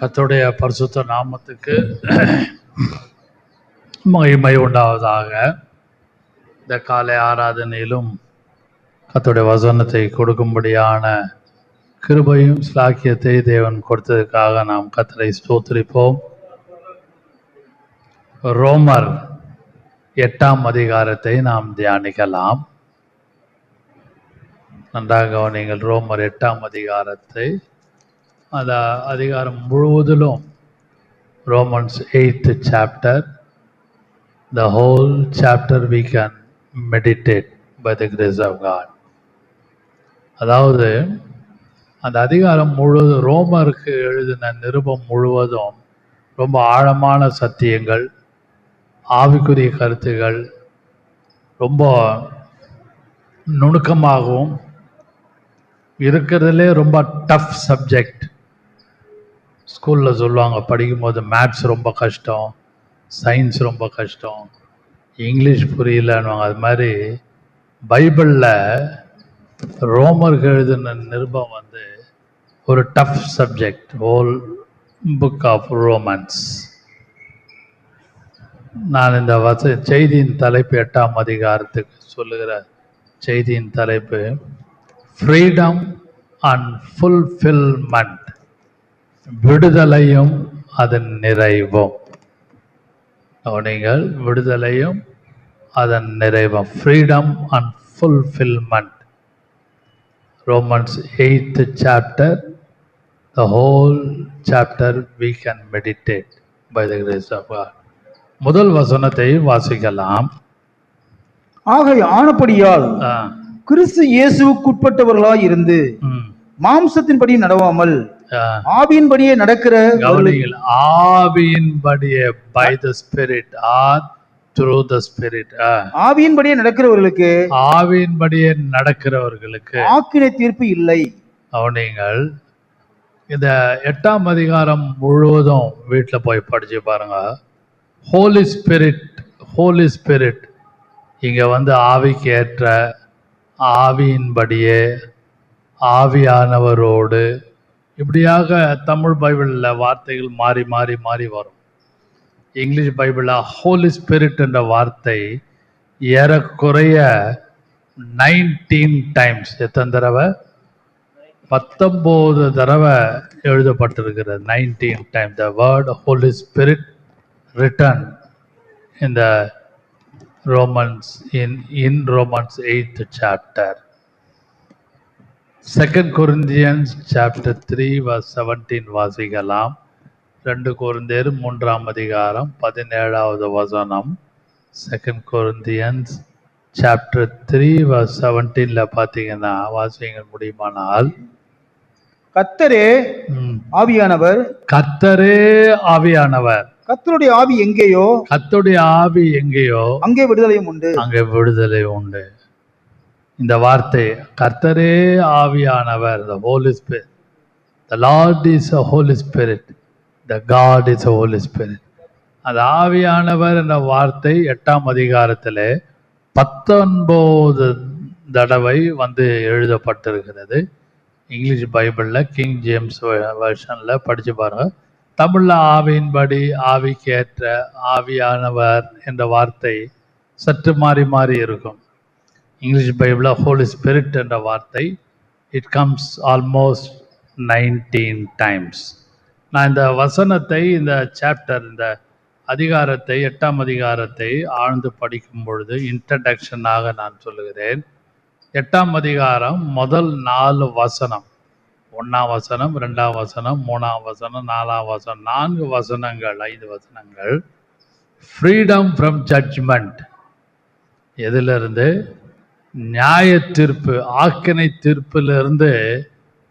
கர்த்தருடைய பரிசுத்த நாமத்துக்கு மகிமை உண்டாவதாக. இந்த காலை ஆராதனையிலும் கர்த்தருடைய வசனத்தை கொடுக்கும்படியான கிருபையும் ஸ்லாக்கியத்தை தேவன் கொடுத்ததுக்காக நாம் கர்த்தரை ஸ்தோத்திரிப்போம். ரோமர் 8ஆம் அதிகாரத்தை நாம் தியானிக்கலாம். நன்றாக கவனியுங்கள். ரோமர் 8ஆம் அதிகாரத்தை, அந்த அதிகாரம் முழுவதிலும் Romans 8th chapter, the whole chapter we can meditate by the grace of God. அதாவது அந்த அதிகாரம் முழுவதும், ரோமருக்கு எழுதின நிருபம் முழுவதும் ரொம்ப ஆழமான சத்தியங்கள், ஆவிக்குரிய கருத்துகள், ரொம்ப நுணுக்கமாகவும் இருக்கிறதுலே ரொம்ப டஃப் சப்ஜெக்ட். ஸ்கூலில் சொல்லுவாங்க, படிக்கும்போது மேத்ஸ் ரொம்ப கஷ்டம், சயின்ஸ் ரொம்ப கஷ்டம், இங்கிலீஷ் புரியலன்னுவாங்க. அது மாதிரி பைபிளில் ரோமருக்கு எழுதின நிருபம் ஒரு tough subject, whole book of Romans. நான் இந்த செய்தியின் தலைப்பு, 8ஆம் அதிகாரத்துக்கு சொல்லுகிற செய்தியின் தலைப்பு ஃப்ரீடம் அண்ட் ஃபுல்ஃபில்மெண்ட், விடுதலையும் அதன் நிறைவும். நீங்கள் விடுதலையும் அதன் நிறைவும், freedom and fulfilment. Romans 8th chapter, the whole chapter we can meditate by the grace of God. முதல் வசனத்தை வாசிக்கலாம். ஆனபடியால் கிறிஸ்து இயேசுவுக்குட்பட்டவர்களாய் இருந்து மாம்சத்தின்படி நடவாமல் ஆவியின்படியே நடக்கிற, ஆவியின்படியே, by the spirit or through the spirit, ஆவியின்படியே நடக்கிறவர்களுக்கு, ஆவியின்படியே நடக்கிறவர்களுக்கு ஆக்கினை தீர்ப்பு இல்லை. நீங்கள் இந்த 8ஆம் அதிகாரம் முழுவதும் வீட்டில் போய் படிச்சு பாருங்க. ஹோலி ஸ்பிரிட், ஹோலி ஸ்பிரிட் இங்க ஆவிக்கு ஏற்ற, ஆவியின்படியே, ஆவியானவரோடு, இப்படியாக தமிழ் பைபிளில் வார்த்தைகள் மாறி மாறி மாறி வரும். இங்கிலீஷ் பைபிளில் ஹோலி ஸ்பிரிட் என்ற வார்த்தை ஏறக்குறைய 19 டைம்ஸ், எத்தனை தடவை? 19 தடவை எழுதப்பட்டிருக்கிறது. 19 times the word Holy Spirit written in the Romans, in Romans 8th chapter. 2 Corinthians chapter 3 verse 17 வாசிக்கலாம். 2 கொரிந்தியர் 3ஆம் அதிகாரம் 17வது வசனம். 2 Corinthians chapter 3 verse 17ல பார்த்தீங்கன்னா, வாசிங்க முடியுமானால். கர்த்தரே ஆவியானவர், கர்த்தரே ஆவியானவர், கர்த்தருடைய ஆவி எங்கேயோ, கர்த்தருடைய ஆவி எங்கேயோ அங்கே விடுதலையும் உண்டு, அங்கே விடுதலை உண்டு. இந்த வார்த்தை கர்த்தரே ஆவியானவர், the Holy Spirit, the Lord is a Holy Spirit, the God is a Holy Spirit. அது ஆவியானவர் என்ற வார்த்தை 8ஆம் அதிகாரத்திலே 19 தடவை எழுதப்பட்டிருக்கிறது. இங்கிலீஷ் பைபிளில் கிங் ஜேம்ஸ் வெர்ஷனில் படித்து பாருங்க. தமிழில் ஆவியின்படி, ஆவிக்கேற்ற, ஆவியானவர் என்ற வார்த்தை சற்று மாறி மாறி இருக்கும். இங்கிலீஷ் பைபிளில் ஹோலி ஸ்பிரிட் என்ற வார்த்தை இட் கம்ஸ் ஆல்மோஸ்ட் 19 டைம்ஸ். நான் இந்த வசனத்தை, இந்த சாப்டர், இந்த அதிகாரத்தை, 8ஆம் அதிகாரத்தை ஆழ்ந்து படிக்கும் பொழுது இன்ட்ரடக்ஷனாக நான் சொல்லுகிறேன். 8ஆம் அதிகாரம் முதல் 4 வசனம், 1ஆம் வசனம், 2ஆம் வசனம், 3ஆம் வசனம், 4ஆம் வசனம், 4 வசனங்கள், 5 வசனங்கள் ஃப்ரீடம் ஃப்ரம் ஜட்ஜ்மெண்ட். எதிலிருந்து? நியாய தீர்ப்பு, ஆக்கினை தீர்ப்பிலிருந்து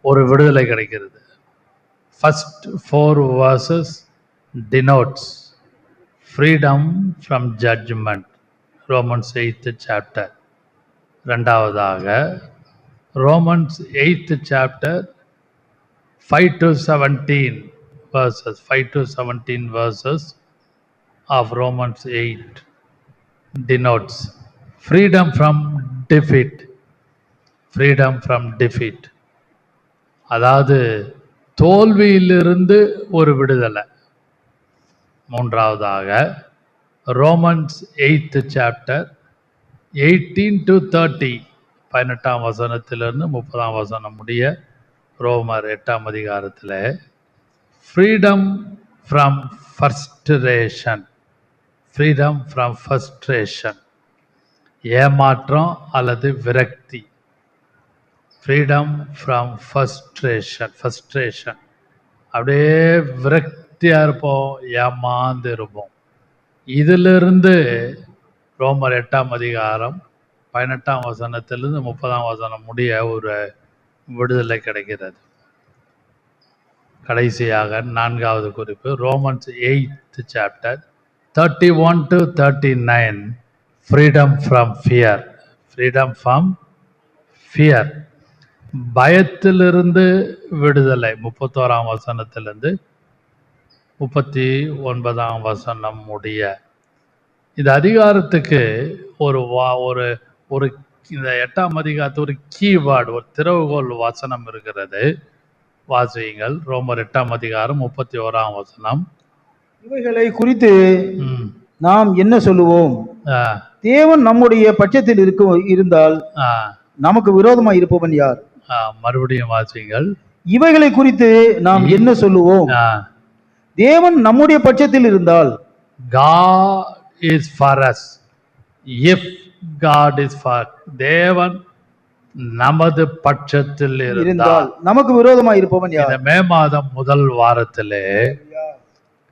ஒரு விடுதலை கிடைக்கிறது. First 4 verses denotes freedom from judgment, Romans 8th chapter. இரண்டாவதாக Romans 8th chapter 5 to 17 verses, 5 to 17 verses of Romans 8 denotes freedom from defeat, freedom from defeat. அதாவது தோல்வியிலிருந்து ஒரு விடுதலை. மூன்றாவதாக ரோமன்ஸ் 8th சாப்டர் 18 to 30, 18ஆம் வசனத்திலிருந்து 30ஆம் வசனம் முடிய ரோமர் 8ஆம் அதிகாரத்தில் freedom from frustration, freedom from frustration, ஏமாற்றம் அல்லது விரக்தி. ஃப்ரீடம் ஃப்ரம் ஃபர்ஸ்ட்ரேஷன், அப்படியே விரக்தியாக இருப்போம், ஏமாந்து இருப்போம். இதிலிருந்து ரோமர் 8ஆம் அதிகாரம் 18ஆம் வசனத்திலிருந்து 30ஆம் வசனம் முடிய ஒரு விடுதலை கிடைக்கிறது. கடைசியாக 4வது குறிப்பு Romans 8th chapter 31 to 39, freedom from fear, freedom from fear, பயத்திலிருந்து விடுதலை. 31ஆம் வசனத்திலிருந்து 39ஆம் வசனம் முடிய. இந்த அதிகாரத்துக்கு ஒரு ஒரு இந்த 8ஆம் அதிகாரத்து ஒரு கீவேர்டு, ஒரு திறவுகோல் வசனம் இருக்கிறது. வாசியுங்கள். ரோமர் 8ஆம் அதிகாரம் 31ஆம் வசனம். இவைகளை குறித்து நாம் என்ன சொல்லுவோம்? தேவன் நம்முடைய பட்சத்தில் இருந்தால் நமக்கு விரோதமாக இருப்பவன் யார்? மறுபடியும் வாசியுங்கள். இவைகளை குறித்து நாம் என்ன சொல்லுவோம்? தேவன் நம்முடைய பட்சத்தில் இருந்தால், God is for us. If God is for, தேவன் நமது பட்சத்தில் இருந்தால் நமக்கு விரோதமாக இருப்பவன் யார்? இந்த மே மாதம் முதல் வாரத்திலே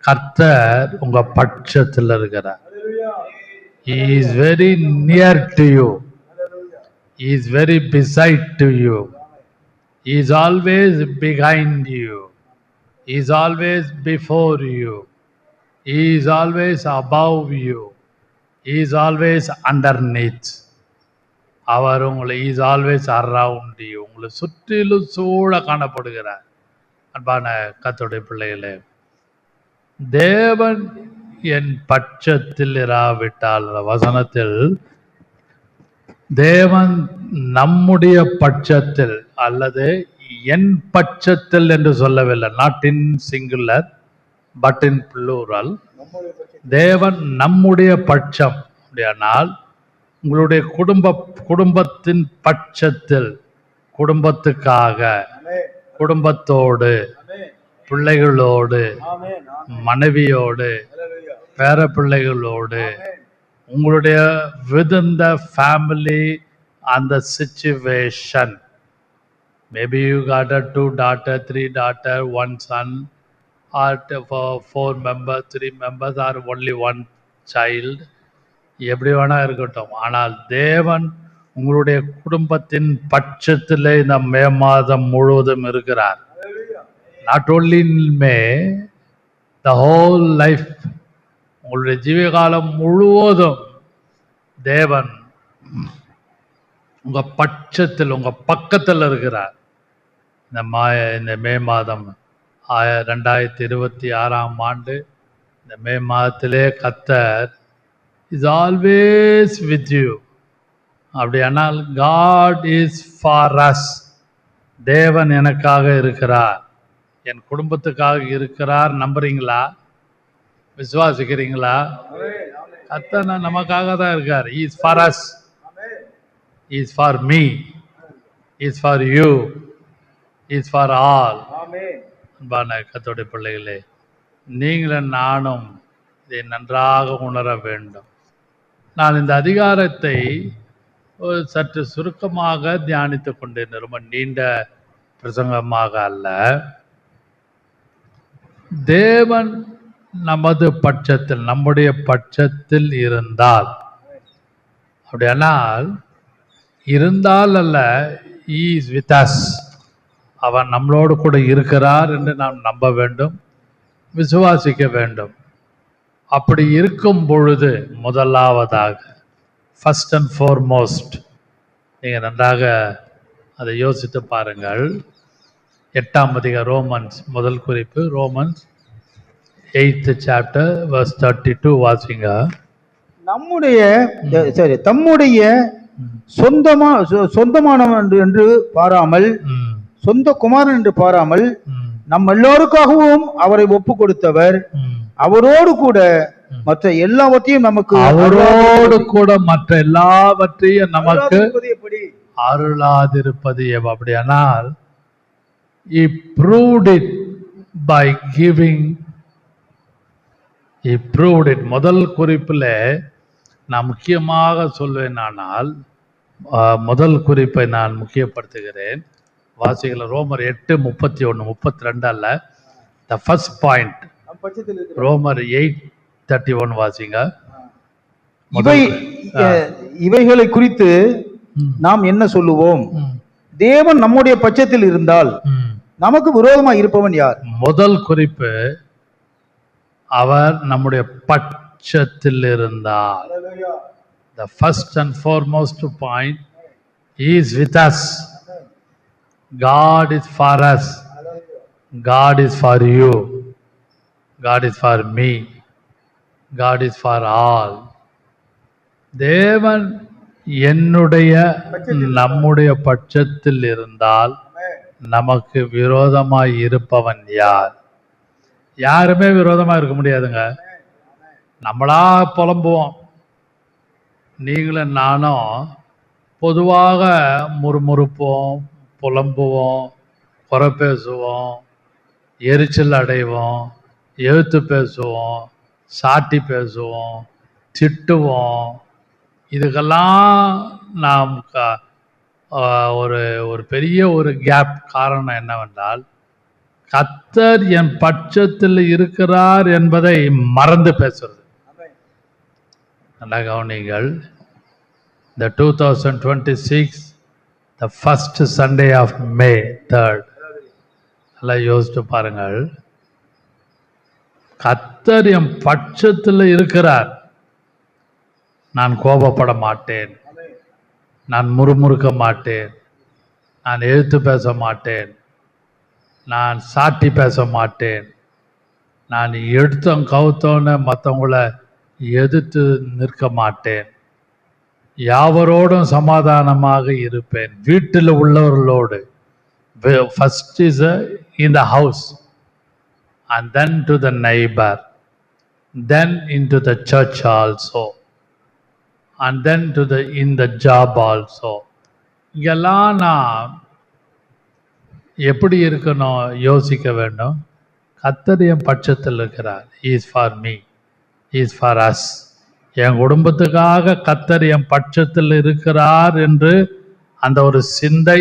கர்த்தர் உங்க பட்சத்தில் இருக்கிறார். He is very near to you. He is very beside to you. He is always behind you. He is always before you. He is always above you. He is always underneath. அவர் உங்களை is always around you, உங்களை சுற்றிலும் சூழ காணப்படுகிறார். அன்பான கர்த்தருடைய பிள்ளைகளே, தேவன் என் பட்சத்தில் இராவிட்டால், வசனத்தில் தேவன் நம்முடைய பட்சத்தில் அல்லது என் பட்சத்தில் என்று சொல்லவில்லை, not in singular but in plural. தேவன் நம்முடைய பட்சம் அப்படியானால் உங்களுடைய குடும்பத்தின் பட்சத்தில், குடும்பத்துக்காக, குடும்பத்தோடு, பிள்ளைகளோடு, மனைவியோடு, பேர பிள்ளைகளோடு, உங்களுடைய within the family and the situation. Maybe you got a 2 daughter, 3 daughter, 1 son, or 4 members, 3 members, or only 1 child. எப்படி வேணா இருக்கட்டும். ஆனால் தேவன் உங்களுடைய குடும்பத்தின் பட்சத்திலே இந்த மே மாதம் முழுவதும் இருக்கிறார். Not only in May, the whole life, உங்களுடைய ஜீவகாலம் முழுவதும் தேவன் உங்க பட்சத்தில், உங்க பக்கத்தில் இருக்கிறார். இந்த மே மாதம் 2026ஆம் ஆண்டு இந்த மே மாதத்திலே கர்த்தர் is always with you. அப்படியானால் God is for us. தேவன் எனக்காக இருக்கிறார், என் குடும்பத்துக்காக இருக்கிறார். நம்புறீங்களா? விசுவாசிக்கிறீங்களா? கர்த்தர் நமக்காக தான் இருக்கார். He is for us. He is for me. He is for you. He is for all. அன்பான கர்த்தருடைய பிள்ளைகளே, நீங்களும் நானும் இதை நன்றாக உணர வேண்டும். நான் இந்த அதிகாரத்தை சற்று சுருக்கமாக தியானித்துக் கொண்டேன், ரொம்ப நீண்ட பிரசங்கமாக அல்ல. தேவன் நமது பட்சத்தில், நம்முடைய பட்சத்தில் இருந்தால், அப்படியானால் இருந்தால் அல்ல, he is with us, அவன் நம்மளோடு கூட இருக்கிறார் என்று நாம் நம்ப வேண்டும், விசுவாசிக்க வேண்டும். அப்படி இருக்கும் பொழுது முதலாவதாக, ஃபர்ஸ்ட் அண்ட் ஃபார்மோஸ்ட், நீங்கள் நன்றாக அதை யோசித்து பாருங்கள். 8ஆம் அதிகாரம் ரோமன்ஸ் முதல் குறிப்பு, ரோமன்ஸ் 8th chapter verse 32 வாசிங்க. தம்முடைய சொந்தமானவன் என்று பாராமல், சொந்த குமாரன் என்று பாராமல், நம்ம எல்லோருக்காகவும் அவரை ஒப்பு கொடுத்தவர், அவரோடு கூட மற்ற எல்லாவற்றையும் நமக்கு அவரோடு கூட மற்ற எல்லாவற்றையும் நமக்கு எப்படி அருளாதிருப்பது அப்படியானால் he proved it by giving. he proved it. முதல் குறிப்பில் நான் முக்கியமாக சொல்வேனானால் முதல் குறிப்பை நான் முக்கியப்படுத்துகிறேன். வாசிகள ரோமர் 8:31 32 அல்ல, the first point. ரோமர் 8:31 வாசிங்க. இவைகளை குறித்து நாம் என்ன சொல்லுவோம்? தேவன் நம்முடைய பட்சத்தில் இருந்தால் நமக்கு விரோதமாக இருப்பவன் யார்? முதல் குறிப்பு, அவர் நம்முடைய பட்சத்தில் இருந்தால். The first and foremost point, he is with us. God is for us. God is for you. God is for me. God is for all. தேவன் என்னுடைய நம்முடைய பட்சத்தில் இருந்தால் நமக்கு விரோதமாய் இருப்பவன் யார்? யாருமே விரோதமா இருக்க முடியாதுங்க. நம்மளா புலம்புவோம். நீங்களும் நானும் பொதுவாக முறுமுறுப்போம், புலம்புவோம், குறை பேசுவோம், எரிச்சல் அடைவோம், எழுத்து பேசுவோம், சாட்டி பேசுவோம், திட்டுவோம். இதுக்கெல்லாம் நாம் ஒரு பெரிய ஒரு கேப். காரணம் என்னவென்றால், கர்த்தர் என் பட்சத்தில் இருக்கிறார் என்பதை மறந்து பேசுறது. நல்லா கவனிங்கள். The 2026, the first Sunday of May 3rd. நல்லா யோசிச்சு பாருங்கள். கர்த்தர் என் பட்சத்தில் இருக்கிறார். நான் கோபப்பட மாட்டேன், நான் முறுமுறுக்க மாட்டேன், நான் எழுத்து பேச மாட்டேன், நான் சாட்டி பேச மாட்டேன், நான் எடுத்தோம் கவுத்தோன்னு மற்றவங்கள எதிர்த்து நிற்க மாட்டேன், யாவரோடும் சமாதானமாக இருப்பேன். வீட்டில் உள்ளவர்களோடு, first is in the house and then to the neighbor, then into the church also, and then to the in the job also. இங்கெல்லாம் நான் எப்படி இருக்கணும் யோசிக்க வேண்டும். கர்த்தர் என் பட்சத்தில் இருக்கிறார். He is for me. He is for us. என் குடும்பத்துக்காக கர்த்தர் என் பட்சத்தில் இருக்கிறார் என்று அந்த ஒரு சிந்தை,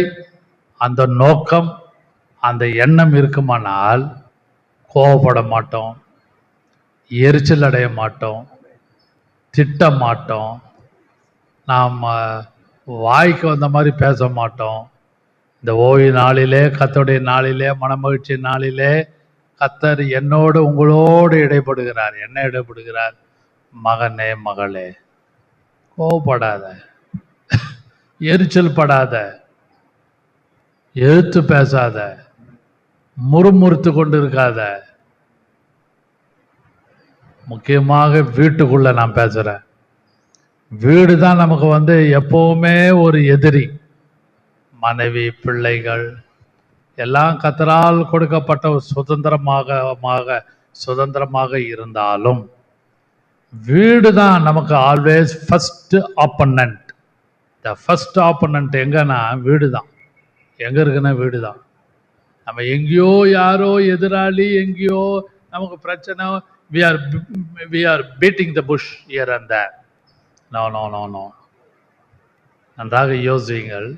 அந்த நோக்கம், அந்த எண்ணம் இருக்குமானால் கோபப்பட மாட்டோம், எரிச்சல் அடைய மாட்டோம், திட்ட மாட்டோம், நாம் வாய்க்கு வந்த மாதிரி பேச மாட்டோம். இந்த ஓய்வு நாளிலே, கர்த்தருடைய நாளிலே, மனமகிழ்ச்சி நாளிலே கர்த்தர் என்னோடு உங்களோடு இடைப்படுகிறார். என்ன இடைப்படுகிறார்? மகனே மகளே, கோபப்படாத, எரிச்சல் படாத, எழுத்து பேசாத, முறுமுறுத்து கொண்டு இருக்காத. முக்கியமாக வீட்டுக்குள்ள நான் பேசுறேன். வீடு தான் நமக்கு எப்பவுமே ஒரு எதிரி. மனைவி, பிள்ளைகள் எல்லாம் கர்த்தரால் கொடுக்கப்பட்ட ஒரு சுதந்திரமாக இருந்தாலும் வீடு தான் நமக்கு always first opponent. The first opponent எங்கன்னா வீடு தான். எங்க இருக்குன்னா வீடு தான். நம்ம எங்கேயோ யாரோ எதிராளி, எங்கேயோ நமக்கு பிரச்சனை, we are beating the bush here and there. No. நன்றாக யோசியுங்கள்.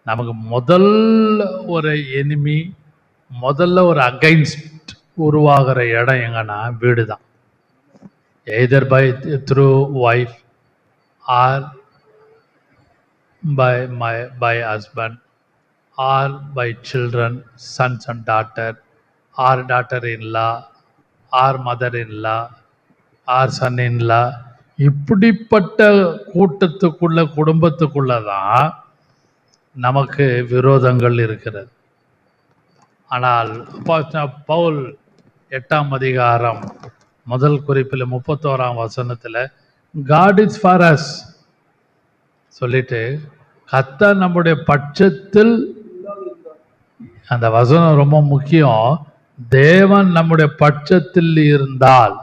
நமக்கு முதல்ல ஒரு எனிமி, முதல்ல ஒரு அகைன்ஸ்ட் உருவாகிற இடம் எங்கன்னா வீடு தான். Either through wife or by husband or by children, sons and daughter, or daughter-in-law, or mother-in-law, or son-in-law. இப்படிப்பட்ட கூட்டத்துக்குள்ள, குடும்பத்துக்குள்ளதான் நமக்கு விரோதங்கள் இருக்கிறது. ஆனால் பவுல் 8ஆம் அதிகாரம் முதல் குறிப்பில் 31ஆம் வசனத்தில் God is for us சொல்லிட்டு, கர்த்தர் நம்முடைய பட்சத்தில், அந்த வசனம் ரொம்ப முக்கியம். தேவன் நம்முடைய பட்சத்தில் இருந்தால்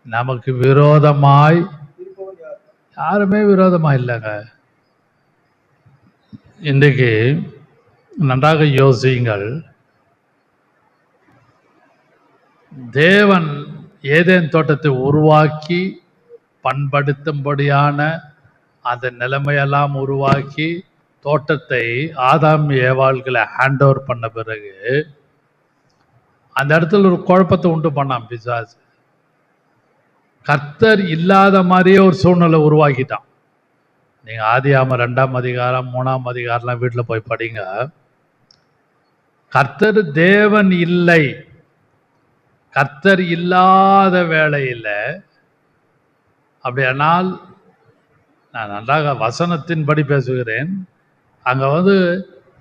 நமக்கு விரோதமாய் யாருமே விரோதமா இல்லைங்க. இன்றைக்கு நன்றாக யோசியுங்கள். தேவன் ஏதேன் தோட்டத்தை உருவாக்கி பண்படுத்தும்படியான அந்த நிலைமையெல்லாம் உருவாக்கி தோட்டத்தை ஆதாம் ஏவாள்களை ஹேண்ட் ஓவர் பண்ண பிறகு அந்த இடத்துல ஒரு குழப்பத்தை உண்டு பண்ணான் பிசாசு. கர்த்தர் இல்லாத மாதிரியே ஒரு சூழ்நிலை உருவாக்கிட்டான். நீங்க ஆதியாகமம் 2ஆம் அதிகாரம் 3ஆம் அதிகாரம்லாம் வீட்டில் போய் படிங்க. கர்த்தர் தேவன் இல்லை, கர்த்தர் இல்லாத வேளையில் அப்படியானால், நான் நன்றாக வசனத்தின்படி பேசுகிறேன், அங்க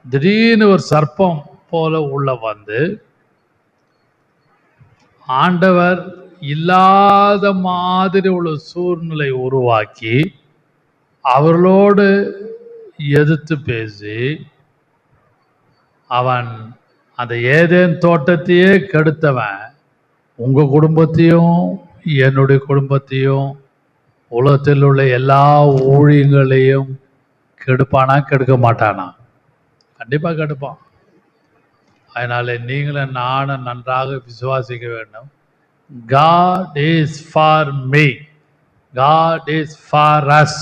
திடீர்னு ஒரு சர்ப்பம் போல உள்ள ஆண்டவர் இல்லாத மாதிரி உள்ள சூழ்நிலை உருவாக்கி அவர்களோடு எதிர்த்து பேசி அவன் அந்த ஏதேன் தோட்டத்தையே கெடுத்தவன் உங்க குடும்பத்தையும் என்னுடைய குடும்பத்தையும் உலகத்தில் உள்ள எல்லா ஊழியங்களையும் கெடுப்பானா கெடுக்க மாட்டானா? கண்டிப்பா கெடுப்பான். அதனால நீங்களும் நானும் நன்றாக விசுவாசிக்க வேண்டும். God is for me, God is for us.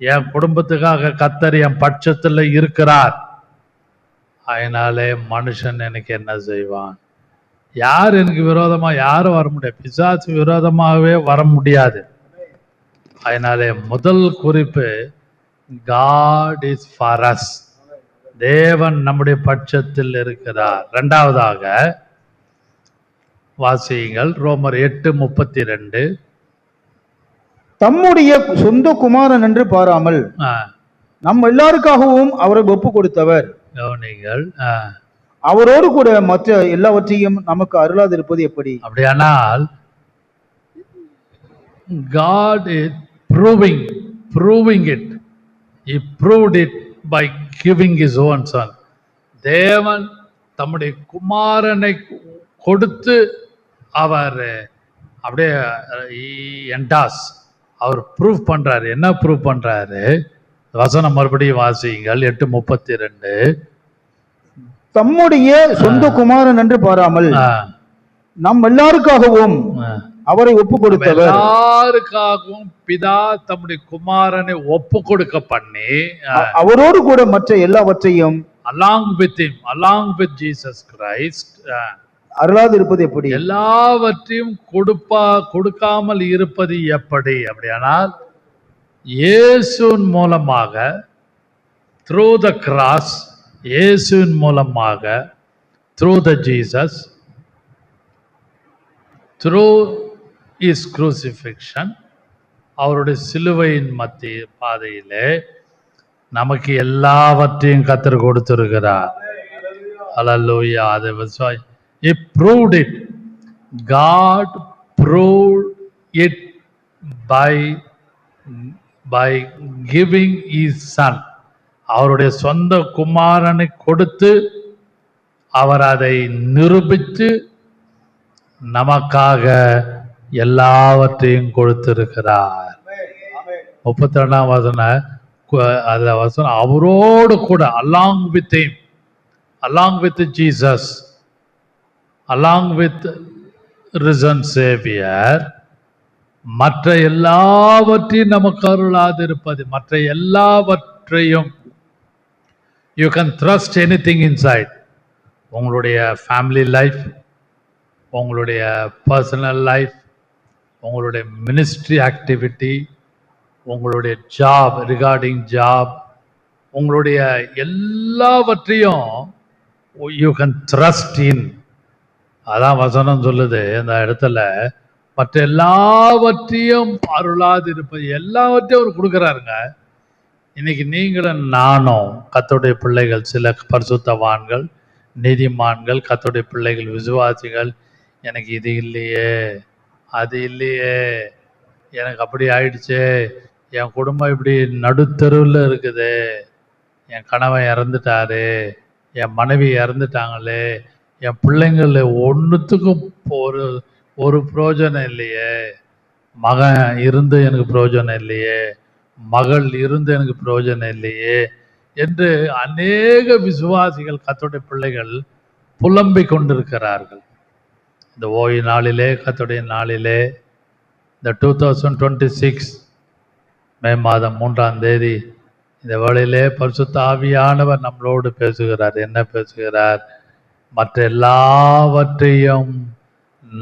என் குடும்பத்துக்காக கர்த்தர் என் பட்சத்தில் இருக்கிறார். அதனாலே மனுஷன் எனக்கு என்ன செய்வான்? யார் எனக்கு விரோதமா யாரும் வர முடியாது. பிசாசு விரோதமாகவே வர முடியாது. அதனாலே முதல் குறிப்பு God is for us. தேவன் நம்முடைய பட்சத்தில் இருக்கிறார். இரண்டாவதாக வாசியுங்கள் ரோமர் 8:32. தம்முடைய சொந்த குமாரன் என்று பாராமல் நம் எல்லாருக்காகவும் அவரை ஒப்பு கொடுத்தவர். கவனிங்கள். அவரோடு கூட மற்ற எல்லாவற்றையும் நமக்கு அருளாதிருப்பது எப்படி? அப்படியானால் God is proving it. He proved it by giving his own son. தேவன் தம்முடைய குமாரனை கொடுத்து அவர் அப்படியே என்டாஸ் அவர் ப்ரூவ் பண்றாரு. என்ன ப்ரூவ் பண்றாரு? வசனம் மறுபடியும் வாசியுங்கள் 8:32. தம்முடைய சொந்த குமாரன் என்று பாராமல் நம் எல்லாருக்காகவும் அவரை ஒப்பு கொடுத்தவர். எல்லாருக்காகவும் பிதா தம்முடைய குமாரனை ஒப்பு கொடுக்க பண்ணி அவரோடு கூட மற்ற எல்லாவற்றையும் along with Jesus Christ அருளாது இருப்பது எப்படி? எல்லாவற்றையும் கொடுக்காமல் இருப்பது எப்படி? அப்படியானால் இயேசுவின் மூலமாக through the cross, இயேசுவின் மூலமாக through the Jesus, through his crucifixion, அவருடைய சிலுவையின் மத்திய பாதையிலே நமக்கு எல்லாவற்றையும் கர்த்தர் கொடுத்திருக்கிறார். ஹல்லேலூயா. அது He proved it. God proved it by giving his son. அவருடைய சொந்த குமாரனை கொடுத்து அவர் அதை நிரூபித்து நமக்காக எல்லாவற்றையும் கொடுத்திருக்கிறார். 32ஆம் வசனம் அவரோடு கூட along with him, along with Jesus, along with risen Savior, மற்ற எல்லாவற்றையும் நமக்கு அருளாதிருப்பது. மற்ற எல்லாவற்றையும் you can trust anything inside. உங்களுடைய ஃபேமிலி லைஃப், உங்களுடைய பர்சனல் லைஃப், உங்களுடைய மினிஸ்ட்ரி ஆக்டிவிட்டி, உங்களுடைய ஜாப், ரிகார்டிங் ஜாப், உங்களுடைய எல்லாவற்றையும் யூ கேன் ட்ரஸ்ட் இன். அதான் வசனம் சொல்லுது இந்த இடத்துல, மற்ற எல்லாவற்றையும் அருளாது இருப்பது. எல்லாவற்றையும் அவர் கொடுக்குறாருங்க. இன்னைக்கு நீங்களும் நானும் கர்த்தருடைய பிள்ளைகள், சில பரிசுத்தவான்கள், நீதிமான்கள், கர்த்தருடைய பிள்ளைகள், விசுவாசிகள், எனக்கு இது இல்லையே, அது இல்லையே, எனக்கு அப்படி ஆயிடுச்சு, என் குடும்பம் இப்படி நடுத்தருவில் இருக்குது, என் கணவன் இறந்துட்டாரு, என் மனைவி இறந்துட்டாங்களே, என் பிள்ளைங்கள ஒன்றுத்துக்கும் ஒரு ஒரு பிரயோஜனம் இல்லையே, மகன் இருந்து எனக்கு பிரயோஜனம் இல்லையே, மகள் இருந்து எனக்கு பிரயோஜனம் இல்லையே என்று அநேக விசுவாசிகள் கர்த்தருடைய பிள்ளைகள் புலம்பிக் கொண்டிருக்கிறார்கள். இந்த ஓய்வு நாளிலே, கர்த்தருடைய நாளிலே, இந்த 2026 மே மாதம் 3ஆம் தேதி இந்த வேளையிலே பரிசுத்த ஆவியானவர் நம்மளோடு பேசுகிறார். என்ன பேசுகிறார்? மற்ற எல்லாவற்றையும்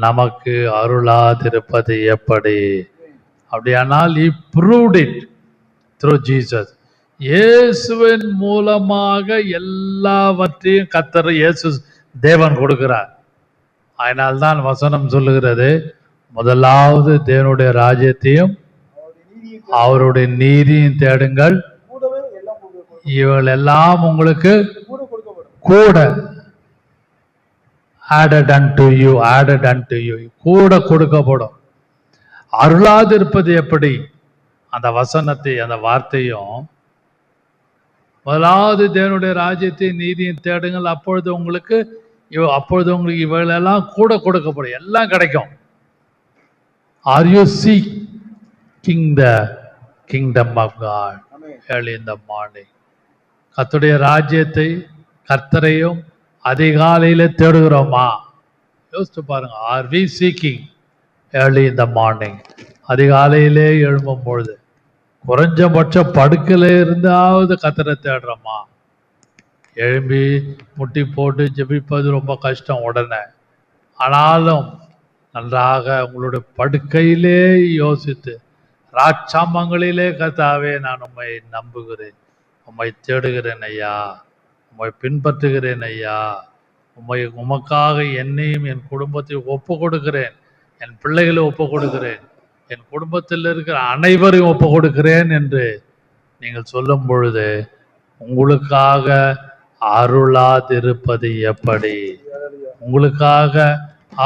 நமக்கு அருளாதிருப்பது எப்படி? அப்படியானால் he proved it through Jesus. இயேசுவின் மூலமாக எல்லாவற்றையும் கர்த்தர் இயேசு தேவன் கொடுக்கிறார். அதனால்தான் வசனம் சொல்லுகிறது, முதலாவது தேவனுடைய ராஜ்யத்தையும் அவருடைய நீதியும் தேடுங்கள், இவள் எல்லாம் உங்களுக்கு கூட added unto you, கூட கொடுக்கப்படும். அருளாது இருப்பது எப்படி? அந்த வசனத்தை, அந்த வார்த்தையும், முதலாவது தேவனுடைய ராஜ்யத்தை நீதியும் தேடுங்கள், அப்பொழுது உங்களுக்கு இவைகளெல்லாம் கூட கொடுக்கப்படும், எல்லாம் கிடைக்கும். Are you seeking the kingdom of God early in the morning? கர்த்தருடைய ராஜ்யத்தை, கர்த்தரையும் அதிகாலையில தேடுகிறோமா? யோசித்து பாருங்க. Are we seeking early in the morning? அதிகாலையிலே எழும்பும் பொழுது குறைஞ்சபட்ச படுக்கையில இருந்தாவது கர்த்தரை தேடுறோமா? எழும்பி முட்டி போட்டு ஜெபிப்பது ரொம்ப கஷ்டம் உடனே. ஆனாலும் நன்றாக உங்களுடைய படுக்கையிலே யோசித்து, ராட்சாமங்களிலே கர்த்தாவே நான் உம்மை நம்புகிறேன், உம்மை தேடுகிறேன் ஐயா, உம்மை பின்பற்றுகிறேன் ஐயா, உமக்காக என்னையும் என் குடும்பத்தையும் ஒப்பு கொடுக்கிறேன், என் பிள்ளைகளை ஒப்பு கொடுக்கிறேன், என் குடும்பத்தில் இருக்கிற அனைவரையும் ஒப்பு கொடுக்கிறேன் என்று நீங்கள் சொல்லும் பொழுது உங்களுக்காக அருளாதிருப்பது எப்படி? உங்களுக்காக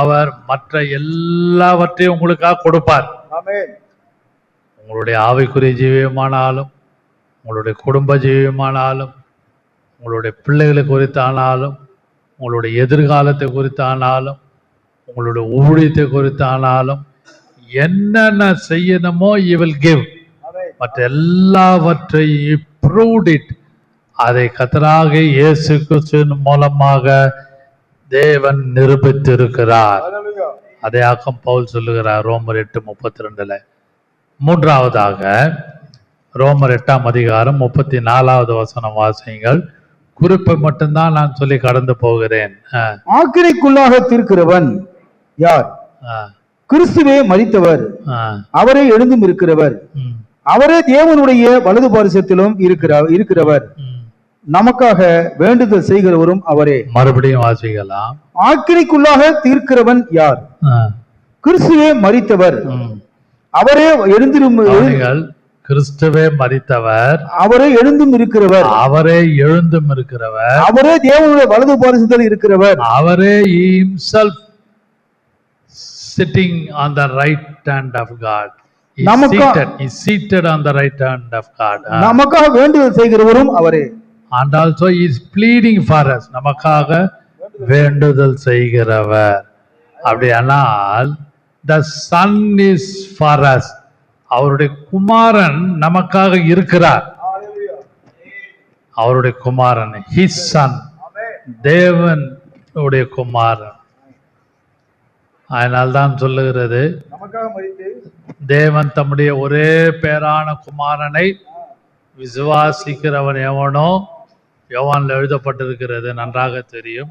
அவர் மற்ற எல்லாவற்றையும் உங்களுக்காக கொடுப்பார். உங்களுடைய ஆவிக்குரிய ஜீவியமானாலும், உங்களுடைய குடும்ப ஜீவியமானாலும், உங்களுடைய பிள்ளைகளை குறித்தானாலும், உங்களுடைய எதிர்காலத்தை குறித்தானாலும், உங்களுடைய ஊழியத்தை குறித்தானாலும், என்னென்ன செய்யணுமோ you will give. மற்ற எல்லாவற்றையும் proved it. அதை கர்த்தராக இயேசு கிறிஸ்துவின் மூலமாக தேவன் நிரூபித்திருக்கிறார். அதை ஆக்கம் பவுல் சொல்லுகிறார் ரோமர் 8:32. மூன்றாவதாக ரோமர் 8ஆம் அதிகாரம் 34வது வசனம் வாசியுங்கள். குறிப்பை மட்டும்தான் நான் சொல்லி கடந்து போகிறேன். ஆக்கினைக்குள்ளாக தீர்க்கிறவன் யார்? கிறிஸ்துவே மரித்தவர், அவரே எழுந்தும் இருக்கிறவர், அவரே தேவனுடைய வலது பாரிசத்திலும் இருக்கிறவர், நமக்காக வேண்டுதல் செய்கிறவரும் அவரே. மறுபடியும் வாசிக்கலாம். ஆக்கினைக்குள்ளாக தீர்க்கிறவன் யார்? கிறிஸ்துவே மரித்தவர், அவரே எழுந்திரும், கிறிஸ்துவே மரித்தவர், அவரே எழுந்தும் இருக்கிறவர், அவரே தேவனுடைய வலது பாரிசத்தில் இருக்கிறவர், அவரே himself sitting on the right hand of God. He is seated on the right hand of God. நமக்காக வேண்டுதல் செய்கிறவரும் அவரே. And also he is pleading for us. நமக்காக வேண்டுதல் செய்கிறவர். அப்படியானால் the son is for us. அவருடைய குமாரன் நமக்காக இருக்கிறார். அவருடைய குமாரன், his son, தேவன் உடைய குமாரன். அதனால்தான் சொல்லுகிறது, தேவன் தம்முடைய ஒரே பேரான குமாரனை விசுவாசிக்கிறவன் எவனோ, யோவான்ல எழுதப்பட்டிருக்கிறது நன்றாக தெரியும்,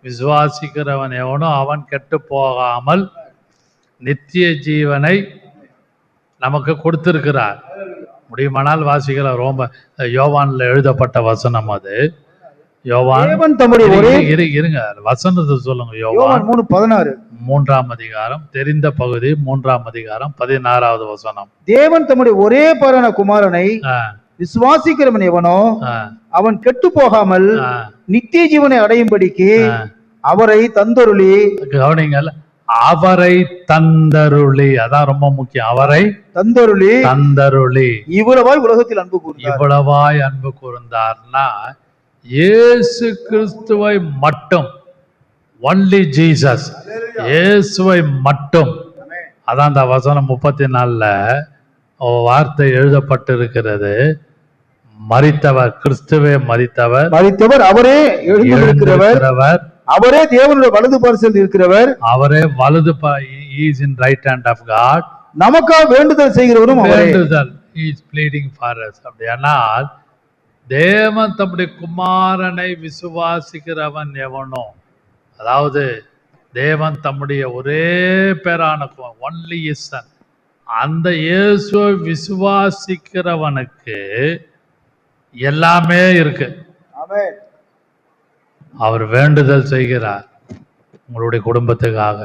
விசுவாசிக்கிறவன் எவனோ அவன் கெட்டு போகாமல் நித்திய ஜீவனை நமக்கு கொடுத்திருக்கிறார். முடியுமானால் வாசிக்கலாம். யோவான்ல எழுதப்பட்ட வசனம் அது. யோவான் இருங்க வசனத்தை சொல்லுங்க. யோவான் 3:16 3ஆம் அதிகாரம், தெரிந்த பகுதி 3ஆம் அதிகாரம் 16வது வசனம். தேவன் தம்முடைய ஒரே பேரான குமாரனை விசுவாசிக்கிறவன் எவனோ அவன் கெட்டு போகாமல் நித்திய ஜீவனை அடையும்படிக்கு அவரை தந்தருளி. கவனிங்கள், அவரை தந்தருளி, அதான் ரொம்ப முக்கியம். அவரை தந்தருளி இவ்வளவாய் உலகத்தில் அன்பு கூர்ந்தார். இவ்வளவாய் அன்பு கூர்ந்தார்னா இயேசு கிறிஸ்துவை மட்டும் ஒன்லி ஜீசஸ், இயேசுவை மட்டும். அதான் அந்த வசனம் 34ல வார்த்தை எழுதப்பட்டிருக்கிறது. மரித்தவர் கிறிஸ்துவே, மரித்தவர் அவரே எழுந்திருக்கிறவர், அவரே தேவனுடைய வலது பார்சல் இருக்கிறவர், அவரே வலது is in right hand of God. நமக்காக வேண்டுதல் செய்கிறவரும் அவரே. வேண்டுதல் இஸ் ப்ளீடிங் ஃபார் us. அப்படியானால் தேவன் தம்முடைய குமாரனை விசுவாசிக்கிறவன் எவனோ, அதாவது தேவன் தம்முடைய ஒரே பேரான ஒன்லி இசன், அந்த இயேசுவை விசுவாசிக்கிறவனுக்கு எல்லாமே இருக்கு. அவர் வேண்டுதல் செய்கிறார் உங்களுடைய குடும்பத்துக்காக.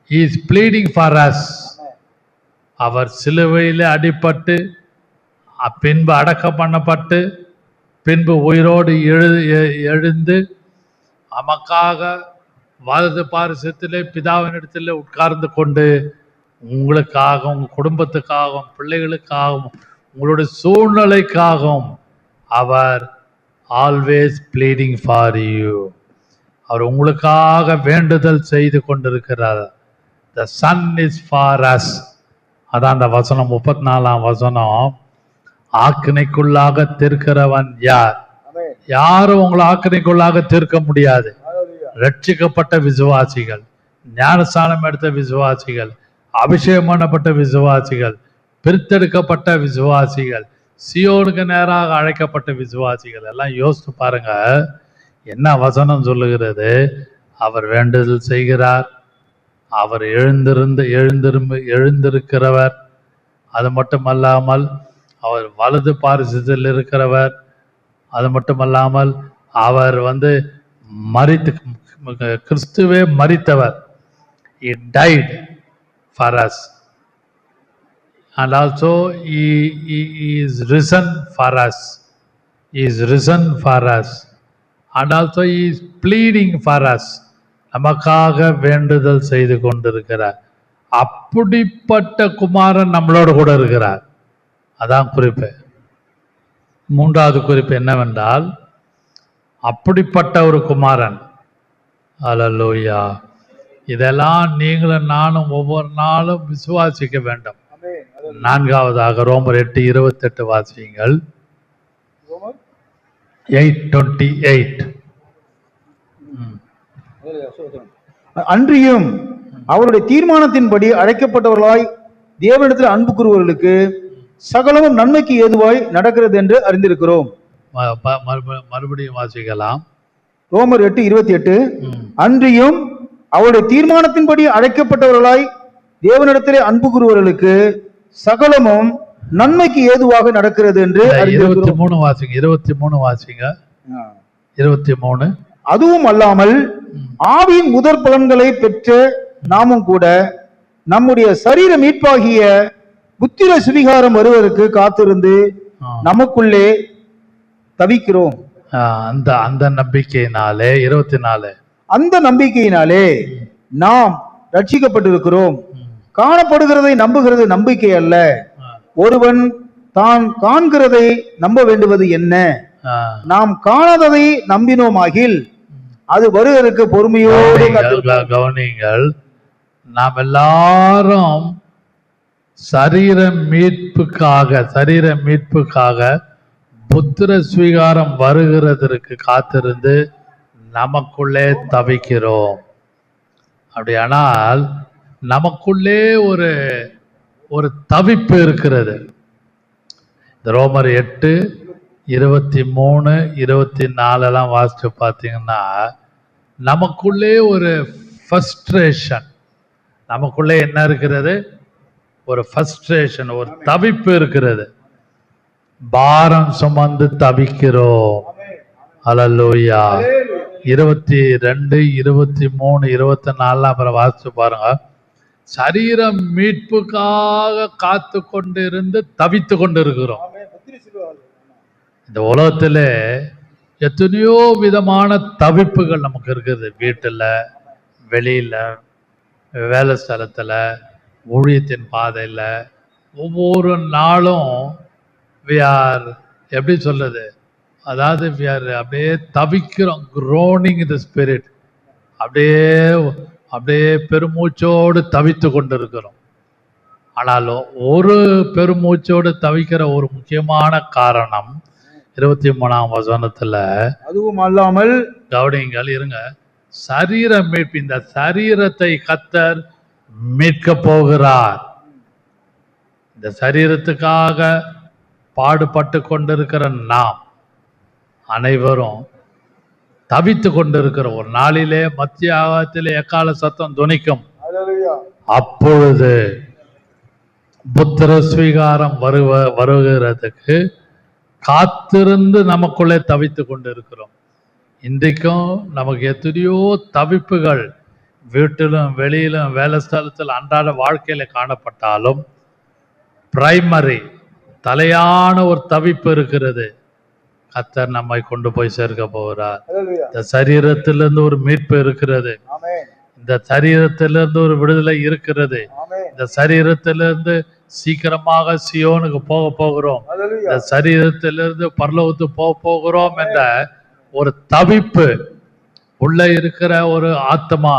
He is pleading for us. அவர் சிலுவையில் அடிபட்டு பின்பு அடக்கம் பண்ணப்பட்டு பின்பு உயிரோடு எழுந்து நமக்காக வலது பாரிசத்திலே பிதாவினிடத்திலே உட்கார்ந்து கொண்டு உங்களுக்காகவும் உங்க குடும்பத்துக்காகவும் பிள்ளைகளுக்காகவும் உங்களுடைய சூழ்நிலைக்காகவும் அவர் ஆல்வேஸ் ப்ளீடிங் ஃபார் யூ. அவர் உங்களுக்காக வேண்டுதல் செய்து கொண்டிருக்கிறார். த சன் இஸ் ஃபார் அஸ். அதான் அந்த வசனம் 34ஆம் வசனம். ஆக்கினைக்குள்ளாக தீர்க்கிறவன் யார்? யாரும் உங்களை ஆக்கினைக்குள்ளாக தீர்க்க முடியாது. ரட்சிக்கப்பட்ட விசுவாசிகள், ஞானஸ்நானம் எடுத்த விசுவாசிகள், அபிஷேகம் பண்ணப்பட்ட விசுவாசிகள், பிரித்தெடுக்கப்பட்ட விசுவாசிகள், சியோனுக்கு நேராக அழைக்கப்பட்ட விசுவாசிகள் எல்லாம் யோசித்து பாருங்க. என்ன வசனம் சொல்லுகிறது? அவர் வேண்டுதல் செய்கிறார், அவர் எழுந்திருக்கிறவர், அது மட்டுமல்லாமல் அவர் வலது பாரிசத்தில் இருக்கிறவர், அது மட்டுமல்லாமல் அவர் கிறிஸ்துவே மரித்தவர். He died for us and also he is risen for us. He is risen for us and also he is pleading for us. நமக்காக வேண்டுதல் செய்து கொண்டிருக்கிறார். அப்படிப்பட்ட குமாரன் நம்மளோடு கூட இருக்கிறார். அதான் குறிப்பு. மூன்றாவது குறிப்பு என்னவென்றால், அப்படிப்பட்ட ஒரு குமாரன். அல்லேலூயா. இதெல்லாம் நீங்களும் நானும் ஒவ்வொரு நாளும் விசுவாசிக்க வேண்டும். நான்காவதாக ரோமர் 8:28 வாசியுங்கள். 8:28. அன்றியும் அவருடைய தீர்மானத்தின்படி அழைக்கப்பட்டவர்களாய் தேவனிடத்தில் அன்பு கூறுவர்களுக்கு சகலமும் நன்மைக்கு ஏதுவாய் நடக்கிறது என்று அறிந்திருக்கிறோம். மறுபடியும் வாசிக்கலாம். ரோமர் 8:28. அன்றியும் அவருடைய தீர்மானத்தின்படி அழைக்கப்பட்டவர்களாய் தேவனிடத்திலே அன்பு கூறுவர்களுக்கு சகலமும் நன்மைக்கு ஏதுவாக நடக்கிறது என்று 23 வாசிங்க. 23 வாசிங்க. 23. அதுவும் அல்லாமல் ஆவியின் முதற் பலன்களை பெற்ற நாமும் கூட நம்முடைய சரீர மீட்பாகிய புத்திர சுவிகாரம் வருவதற்கு காத்திருந்து நமக்குள்ளே தவிக்கிறோம். அந்த நம்பிக்கையினாலே 24. அந்த நம்பிக்கையினாலே நாம் ரட்சிக்கப்பட்டிருக்கிறோம். காணப்படுகிறதை நம்புகிறது நம்பிக்கை அல்ல. ஒருவன் தான் காண்கிறதை நம்ப வேண்டுவது என்ன? நாம் காணாததை நம்பினோமாகில் அது வருவதற்கு பொறுமையோடு கவனிங்கள். நாம் எல்லாரும் சரீர மீட்புக்காக புத்திர ஸ்வீகாரம் வருகிறதற்கு காத்திருந்து நமக்குள்ளே தவிக்கிறோம். அப்படியானால் நமக்குள்ளே ஒரு தவிப்பு இருக்கிறது. ரோமர் 8:23, 24 வாசிச்சு பார்த்தீங்கன்னா நமக்குள்ளே ஒரு ஃபஸ்ட்ரேஷன், நமக்குள்ளே என்ன இருக்கிறது? ஒரு ஃபஸ்ட்ரேஷன், ஒரு தவிப்பு இருக்கிறது. பாரம் சுமந்து தவிக்கிறோம். அல்லேலூயா. 22, 23, 24 அப்புறம் வாசிச்சு பாருங்க. சரீரம் மீட்புக்காக காத்து கொண்டிருந்து தவித்து கொண்டிருக்கிறோம். இந்த உலகத்துல எத்தனையோ விதமான தவிப்புகள் நமக்கு இருக்குது. வீட்டுல, வெளியில, வேலை ஸ்தலத்துல, ஊழியத்தின் பாதையில ஒவ்வொரு நாளும் எப்படி சொல்றது, அதாவது அப்படியே தவிக்கிறோம். groaning in the spirit. அப்படியே அப்படியே பெருமூச்சோடு தவித்து கொண்டிருக்கிறோம். ஆனாலும் ஒரு பெருமூச்சோடு தவிக்கிற ஒரு முக்கியமான காரணம் 23ஆம் வசனத்துல, அதுவும் அல்லாமல் கவனிங்கள், இருங்க, சரீர மீட்பு. இந்த சரீரத்தை கர்த்தர் மீட்க போகிறார். இந்த சரீரத்துக்காக பாடுபட்டு கொண்டிருக்கிற நாம் அனைவரும் தவித்து கொண்டிருக்கிற ஒரு நாளிலே மத்திய ஆகத்திலே எக்கால சத்தம் துணிக்கும். அப்பொழுது புத்திர ஸ்வீகாரம் வருகிறதுக்கு காத்திருந்து நமக்குள்ளே தவித்து கொண்டிருக்கிறோம். இன்றைக்கும் நமக்கு எத்தனையோ தவிப்புகள் வீட்டிலும் வெளியிலும் வேலை ஸ்தலத்தில் அன்றாட வாழ்க்கையில காணப்பட்டாலும் பிரைமரி தலையான ஒரு தவிப்பு இருக்கிறது. கர்த்தர் நம்மை கொண்டு போய் சேர்க்க போகிறார். இந்த சரீரத்திலிருந்து ஒரு மீட்பு இருக்கிறது. இந்த சரீரத்திலிருந்து ஒரு விடுதலை இருக்கிறது. இந்த சரீரத்திலிருந்து சீக்கிரமாக சியோனுக்கு போக போகிறோம். இந்த சரீரத்திலிருந்து பரலோகத்துக்கு போக போகிறோம் என்ற ஒரு தவிப்பு உள்ள இருக்கிற ஒரு ஆத்மா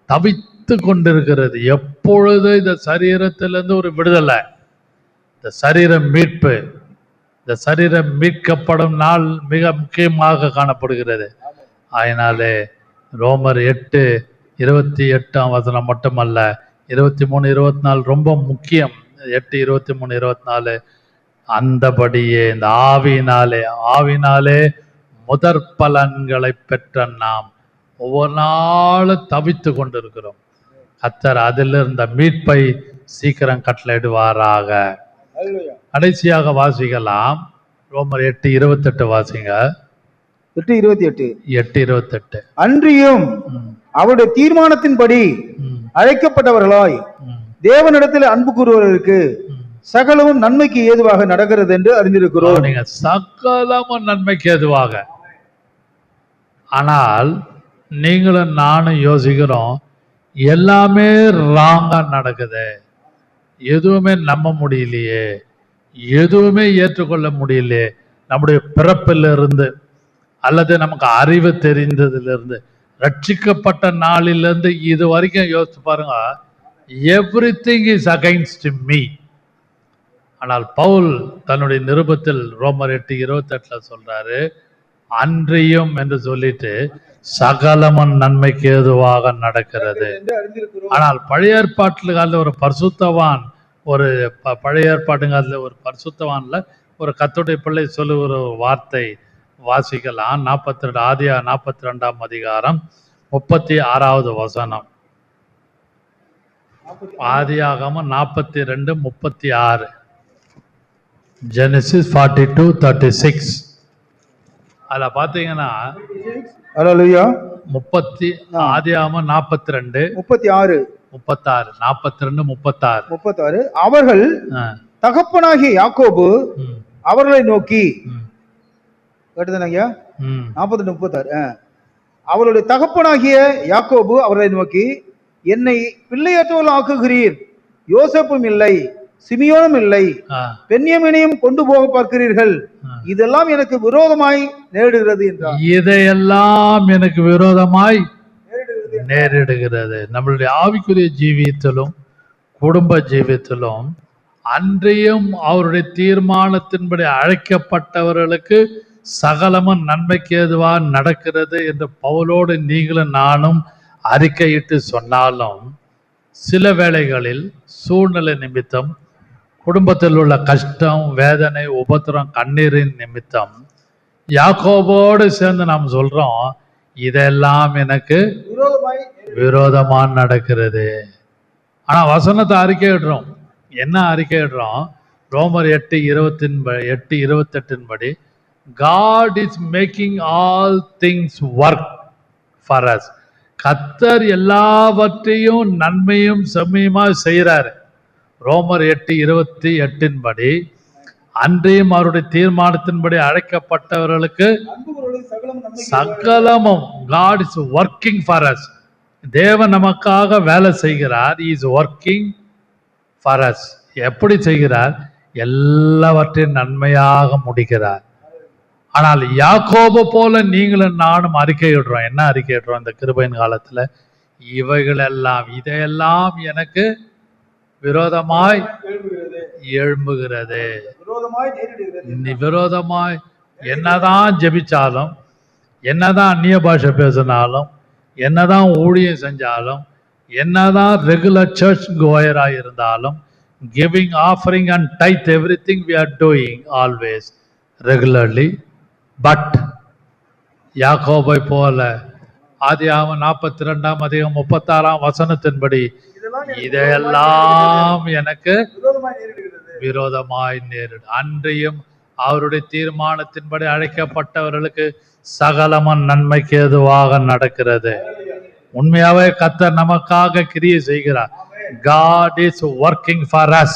தவித்து கொண்டிருக்கிறது. எப்பொழுது இந்த சரீரத்திலிருந்து ஒரு விடுதலை, இந்த சரீர மீட்பு, இந்த சரீரம் மீட்கப்படும் நாள் மிக முக்கியமாக காணப்படுகிறது. அதனாலே ரோமர் 8:28 வசனம் மட்டுமல்ல, 23, 24 ரொம்ப முக்கியம். 8:23, 24 அந்தபடியே இந்த ஆவினாலே முதற் பலன்களை பெற்ற நாம் ஒவ்வொரு நாளும் தவித்து கொண்டிருக்கிறோம். கர்த்தர் அதில் இருந்த மீட்பை சீக்கிரம் கட்டளையிடுவாராக. கடைசியாக வாசிக்கலாம், ரோமர் 8:28 வாசிங்க. 8:28 அன்றியும் அவருடைய தீர்மானத்தின்படி அழைக்கப்பட்டவர்களாய் தேவனிடத்தில் அன்பு கூறுவதற்கு சகலமும் நன்மைக்கு ஏதுவாக நடக்கிறது என்று அறிந்திருக்கிறோம். நீங்க சகலமும் நன்மைக்கு ஏதுவாக. ஆனால் நீங்களும் நானும் யோசிக்கிறோம், எல்லாமே ராங்கா நடக்குது, எதுவுமே நம்ப முடியலையே, எதுவுமே ஏற்றுக்கொள்ள முடியலையே. நம்முடைய பிறப்பிலிருந்து அல்லது நமக்கு அறிவு தெரிந்ததிலிருந்து ரட்சிக்கப்பட்ட நாளிலிருந்து இது வரைக்கும் யோசிச்சு பாருங்க, எவ்ரிதிங் இஸ் அகைன்ஸ்ட் மீ. ஆனால் பவுல் தன்னுடைய நிருபத்தில் ரோமர் 8:28 சொல்றாரு, அன்றியும் என்று சொல்லிட்டு சகலமும் நன்மைக்கு ஏதுவாக நடக்கிறது. ஆனால் பழைய ஏற்பாட்டுல ஒரு பரிசுத்தவான், ஒரு பழைய ஏற்பாட்டுங்கிறதுல ஒரு பரிசுத்தவான்ல ஒரு கர்த்தருடைய பிள்ளை சொல்லுகிற ஒரு வார்த்தை வாசிக்கலாம். 42 ஆதியா 42ஆம் அதிகாரம் 36வது வசனம். ஆதியாகமம் 42:36. Genesis 42:36. அதுல பாத்தீங்கன்னா ஆதியாகமம் 42 36 36 அவர்கள் தகப்பனாகிய யாக்கோபு அவர்களை நோக்கி, 40-36 அவருடைய தகப்பனாகிய யாக்கோபு அவர்களை நோக்கி, என்னை பிள்ளையற்றவர்கள் ஆக்குகிறீர், யோசேப்பும் இல்லை, சிமியோனும் இல்லை, பென்யமீனையும் கொண்டு போக பார்க்கிறீர்கள், இதெல்லாம் எனக்கு விரோதமாய் நேரிடுகிறது என்றார். இதையெல்லாம் எனக்கு விரோதமாய் நேரிடுகிறது. நம்மளுடைய ஆவிக்குரிய ஜீவியத்திலும் குடும்ப ஜீவியத்திலும் அன்றையும் அவருடைய தீர்மானத்தின்படி அழைக்கப்பட்டவர்களுக்கு சகலமும் நன்மைக்கு ஏதுவா நடக்கிறது என்று பவுலோடு நீங்களும் நானும் அறிக்கையிட்டு சொன்னாலும், சில வேளைகளில் சூழ்நிலை நிமித்தம், குடும்பத்தில் உள்ள கஷ்டம், வேதனை, உபத்திரம், கண்ணீரின் நிமித்தம் யாக்கோபோடு சேர்ந்து நாம் சொல்றோம், இதெல்லாம் எனக்கு விரோதமா நடக்கிறது. ஆனா வசனத்தை அறிக்கையிடுறோம். என்ன அறிக்கையிடுறோம்? ரோமர் 8:28 படி God is making all things work for us. கர்த்தர் எல்லாவற்றையும் நன்மையும் செம்மையுமா செய்கிறார். ரோமர் 8:28 படி அன்றையும் அவருடைய தீர்மானத்தின்படி அழைக்கப்பட்டவர்களுக்கு சகலமும் God is working for us. தேவன் நமக்காக வேலை செய்கிறார். He is working for us. எப்படி செய்கிறார்? எல்லாவற்றையும் நன்மையாக முடிக்கிறார். ஆனால் யாக்கோபு போல நீங்களும் நானும் அறிக்கையிடுறோம். என்ன அறிக்கையிடுறோம் இந்த கிருபையின் காலத்துல? இவைகள் எல்லாம், இதையெல்லாம் எனக்கு விரோதமாய் எழும்புகிறது. விரோதமாய் என்னதான் ஜெபிச்சாலும், என்னதான் அந்நிய பாஷை பேசினாலும், என்னதான் ஊழியம் செஞ்சாலும், என்னதான் ரெகுலர் சர்ச் கோயரா இருந்தாலும், giving offering and tithe everything we are doing always regularly, but யாக்கோபை போல ஆதியாகமம் 42ஆம் அதிகாரம் 36ஆம் வசனத்தின்படி இதையெல்லாம் எனக்கு விரோதமாய் நேரிடும். அன்றையும் அவருடைய தீர்மானத்தின்படி அழைக்கப்பட்டவர்களுக்கு சகலமும் நன்மைக்கு ஏதுவாக நடக்கிறது. உண்மையாவே கர்த்தர் நமக்காக கிரியை செய்கிறார். God is working for us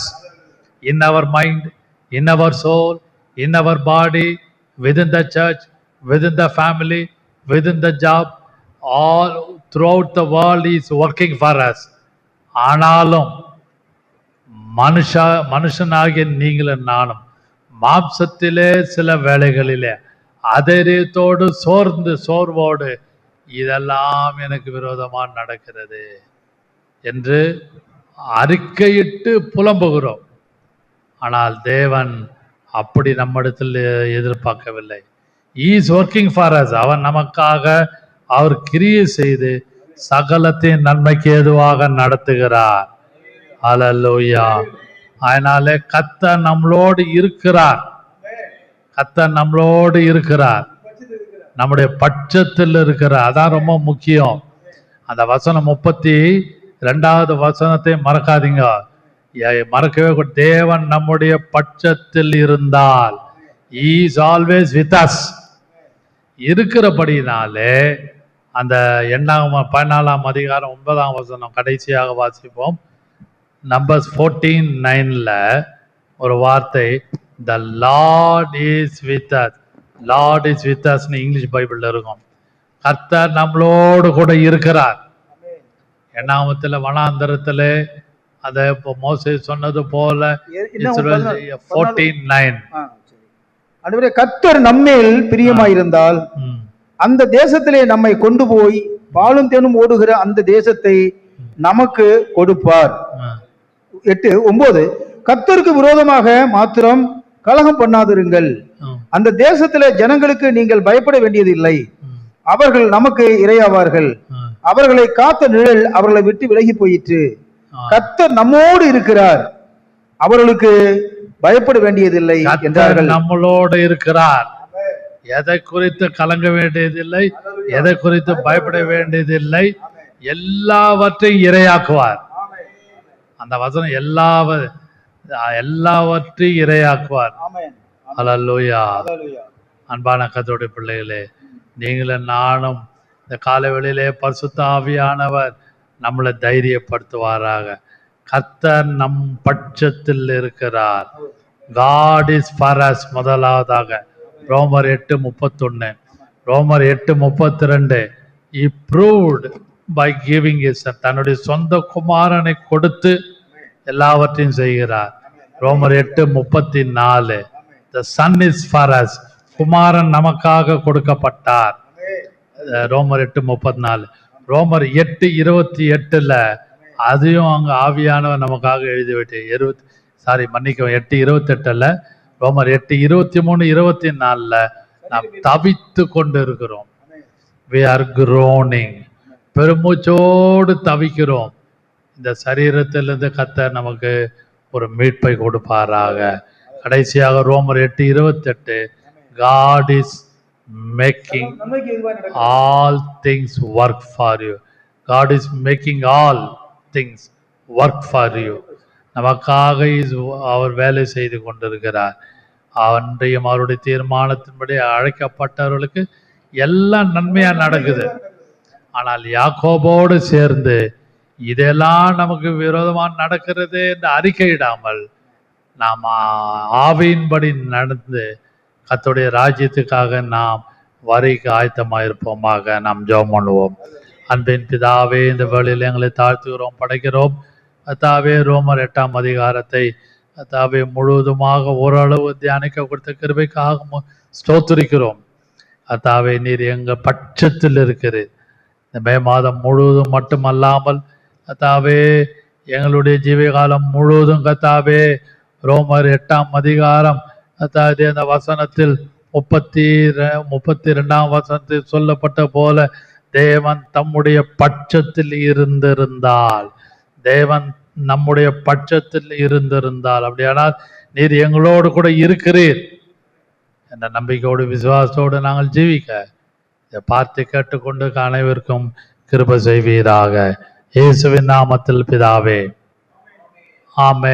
in our mind, in our soul, in our body, within the church, within the family, within the job, all throughout the world is working for us. ஆனாலும் மனுஷனாகிய நீங்களும் நானும் மாம்சத்திலே சில வேளைகளிலே அதரியத்தோடு சோர்வோடு இதெல்லாம் எனக்கு விரோதமாக நடக்கிறது என்று அறிக்கையிட்டு புலம்புகிறோம். ஆனால் தேவன் அப்படி நம்மிடத்தில் எதிர்பார்க்கவில்லை. He is working for us. அவர் நமக்காக அவர் கிரியை செய்து சகலத்தின் நன்மைக்கு ஏதுவாக நடத்துகிறார். ஹல்லேலூயா. அதனாலே கர்த்தர் நம்மளோடு இருக்கிறார். கர்த்தர் நம்மளோடு இருக்கிறார், நம்முடைய பட்சத்தில் இருக்கிறார். அதான் ரொம்ப முக்கியம். அந்த வசனம் 32வது வசனத்தை மறக்காதீங்க, மறக்கவே. தேவன் நம்முடைய பட்சத்தில் இருந்தால், He is always with us. இருக்கிறபடினாலே அந்த 14ஆம் அதிகாரம் 9ஆம் வசனம் கடைசியாக வாசிப்போம். நம்பர்ஸ் 14:9ல ஒரு வார்த்தை, the Lord is with us. Lord is with us ன்னு இங்கிலீஷ் பைபிள்ல இருக்கும். கர்த்தர் நம்மளோடு கூட இருக்கிறார். எண்ணாமத்துல வனாந்தரத்துல அத மோசே சொன்னது போல 14:9 ஆண்டவரே, கர்த்தர் நம்மேல் பிரியமாயிருந்தால் அந்த தேசத்திலே நம்மை கொண்டு போய் பாலும் தேனும் ஓடுகிற அந்த தேசத்தை நமக்கு கொடுப்பார். 8:9 கர்த்தருக்கு விரோதமாக மாத்திரம் கலகம் பண்ணாதிருங்கள். அந்த தேசத்திலே ஜனங்களுக்கு நீங்கள் பயப்பட வேண்டியது இல்லை. அவர்கள் நமக்கு இரையாவார்கள். அவர்களை காத்த நிழல் அவர்களை விட்டு விலகி போயிற்று. கர்த்தர் நம்மோடு இருக்கிறார், அவர்களுக்கு பயப்பட வேண்டியதில்லை என்றார்கள். நம்மளோடு இருக்கிறார், எதை குறித்து கலங்க வேண்டியதில்லை, எதை குறித்து பயப்பட வேண்டியதில்லை. எல்லாவற்றையும் இரையாக்குவார். அந்த வசனம் எல்லாவற்றையும் இரையாக்குவார். ஹல்லேலூயா. அன்பான கர்த்தருடைய பிள்ளைகளே, நீங்களும் நானும் இந்த காலைவெளியிலே பரிசுத்த ஆவியானவர் நம்மளை தைரியப்படுத்துவாராக. கர்த்தர் நம் பட்சத்தில் இருக்கிறார். God is for us. முதலாவதாக ரோமர் 8:31, ரோமர் 8:32, He proved by giving his son. தன்னுடைய சொந்த குமாரனை கொடுத்து எல்லாவற்றையும் செய்கிறார். ரோமர் 8:34, the son is for us. குமாரன் நமக்காக கொடுக்கப்பட்டார். ரோமர் 8:34. ரோமர் 8:28ல அதையும் அங்க ஆவியானவர் நமக்காக எழுதிவிட்டு 8:28ல ரோமர் 8:23, 24ல நாம் தவித்து கொண்டு இருக்கிறோம். we are groaning, பெருமூச்சோடு தவிக்கிறோம். இந்த சரீரத்திலிருந்து கர்த்தர் நமக்கு ஒரு மீட்பை கொடுப்பாராக. கடைசியாக ரோமர் 8:28, God is making all things work for you. God is making all things work for you. நமக்காக அவர் வேலை செய்து கொண்டிருக்கிறார். அன்றையும் அவருடைய தீர்மானத்தின்படி அழைக்கப்பட்டவர்களுக்கு எல்லாம் நன்மையா நடக்குது. ஆனால் யாக்கோபோடு சேர்ந்து இதெல்லாம் நமக்கு விரோதமாக நடக்கிறது என்று அறிக்கையிடாமல் நாம் ஆவியின்படி நடந்து கர்த்தருடைய ராஜ்யத்துக்காக நாம் வரிக்கு ஆயத்தமாயிருப்போமாக. நாம் ஜெபம் பண்ணுவோம். அன்பின் பிதாவே, இந்த வேளையில் எங்களை தாழ்த்துகிறோம், படைக்கிறோம். கர்த்தாவே, ரோமர் 8ஆம் அதிகாரத்தை கர்த்தாவே முழுவதுமாக ஓரளவு தியானிக்க கொடுத்த கிருபைக்காக ஸ்தோத்திரிக்கிறோம். கர்த்தாவே நீர் எங்க பட்சத்தில் இருக்கிறீர். இந்த மே மாதம் முழுவதும் மட்டுமல்லாமல் கர்த்தாவே எங்களுடைய ஜீவகாலம் முழுவதும் கர்த்தாவே ரோமர் 8ஆம் அதிகாரம் கர்த்தாவே அந்த வசனத்தில் 32ஆம் வசனத்தில் சொல்லப்பட்ட போல தேவன் தம்முடைய பட்சத்தில் இருந்திருந்தால், தேவன் நம்முடைய பட்சத்தில் இருந்திருந்தால், அப்படியானால் நீர் எங்களோடு கூட இருக்கிறீர் என்ற நம்பிக்கையோடு விசுவாசத்தோடு நாங்கள் ஜீவிக்க இதை பார்த்து கேட்டுக்கொண்டு அனைவருக்கும் கிருபை செய்வீராக. இயேசுவின் நாமத்தில் பிதாவே, ஆமென்.